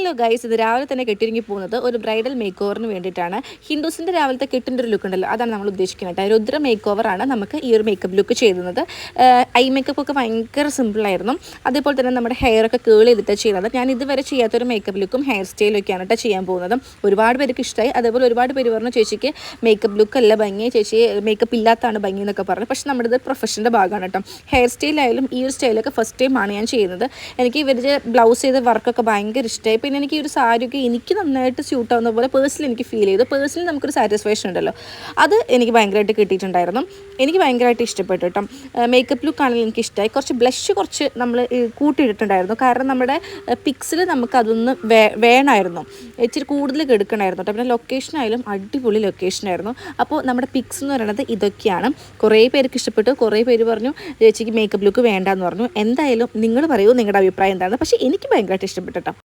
Hello guys, ഇത് രാവിലെ തന്നെ കെട്ടിരിങ്ങി പോകുന്നത് ഒരു ബ്രൈഡൽ മേക്ക് ഓവറിന് വേണ്ടിയിട്ടാണ്. ഹിന്ദുസിൻ്റെ രാവിലത്തെ കെട്ടിൻ്റെ ഒരു ലുക്ക് ഉണ്ടല്ലോ, അതാണ് നമ്മൾ ഉദ്ദേശിക്കുന്നത്. രുദ്ര മേക്ക് ഓവറാണ് നമുക്ക് ഈ ഒരു മേക്കപ്പ് ലുക്ക് ചെയ്യുന്നത്. ഐ മേക്കപ്പ് ഒക്കെ ഭയങ്കര സിമ്പിളായിരുന്നു. അതേപോലെ തന്നെ നമ്മുടെ ഹെയറൊക്കെ കേൾ ചെയ്തിട്ട് ചെയ്യുന്നത്. ഞാൻ ഇതുവരെ ചെയ്യാത്തൊരു മേക്കപ്പ് ലുക്കും ഹെയർ സ്റ്റൈലൊക്കെയാണ് കേട്ടോ ചെയ്യാൻ പോകുന്നത്. ഒരുപാട് പേർക്ക് ഇഷ്ടമായി. അതേപോലെ ഒരുപാട് പേര് പറഞ്ഞു ചേച്ചിക്ക് മേക്കപ്പ് ലുക്ക് അല്ല ഭംഗി, ചേച്ചി മേക്കപ്പ് ഇല്ലാത്തതാണ് ഭംഗി എന്നൊക്കെ പറഞ്ഞു. പക്ഷേ നമ്മുടെ ഇത് പ്രൊഫഷൻ്റെ ഭാഗമാണ് കേട്ടോ. ഹെയർ സ്റ്റൈലായാലും ഈ ഒരു സ്റ്റൈലൊക്കെ ഫസ്റ്റ് ടൈമാണ് ഞാൻ ചെയ്യുന്നത്. എനിക്ക് ഇവരുടെ ബ്ലൗസ് ചെയ്ത വർക്കൊക്കെ ഭയങ്കര ഇഷ്ടമായി. പിന്നെ എനിക്ക് ഈ ഒരു സാരിയൊക്കെ എനിക്ക് നന്നായിട്ട് സ്യൂട്ട് ആവുന്ന പോലെ പേഴ്സണലി എനിക്ക് ഫീൽ ചെയ്തു. പേഴ്സണലി നമുക്കൊരു സാറ്റിസ്ഫാക്ഷൻ ഉണ്ടല്ലോ, അത് എനിക്ക് ഭയങ്കരമായിട്ട് കിട്ടിയിട്ടുണ്ടായിരുന്നു. എനിക്ക് ഭയങ്കരമായിട്ട് ഇഷ്ടപ്പെട്ടു കേട്ടോ. മേക്കപ്പ് ലുക്ക് ആണെങ്കിൽ എനിക്ക് ഇഷ്ടമായി. കുറച്ച് നമ്മൾ കൂട്ടിയിട്ടിട്ടുണ്ടായിരുന്നു. കാരണം നമ്മുടെ പിക്സിൽ നമുക്കതൊന്ന് വേണമായിരുന്നു, ഇച്ചിരി കൂടുതൽ കെടുക്കണമായിരുന്നു കേട്ടോ. പിന്നെ ലൊക്കേഷനായാലും അടിപൊളി ലൊക്കേഷനായിരുന്നു. അപ്പോൾ നമ്മുടെ പിക്സ് എന്ന് പറയുന്നത് ഇതൊക്കെയാണ്. കുറേ പേർക്ക് ഇഷ്ടപ്പെട്ടു. കുറേ പേര് പറഞ്ഞു ചേച്ചിക്ക് മേക്കപ്പ് ലുക്ക് വേണ്ടാന്ന് പറഞ്ഞു. എന്തായാലും നിങ്ങൾ പറയൂ നിങ്ങളുടെ അഭിപ്രായം എന്താണ്. പക്ഷേ എനിക്ക് ഭയങ്കരമായിട്ട് ഇഷ്ടപ്പെട്ടു കേട്ടോ.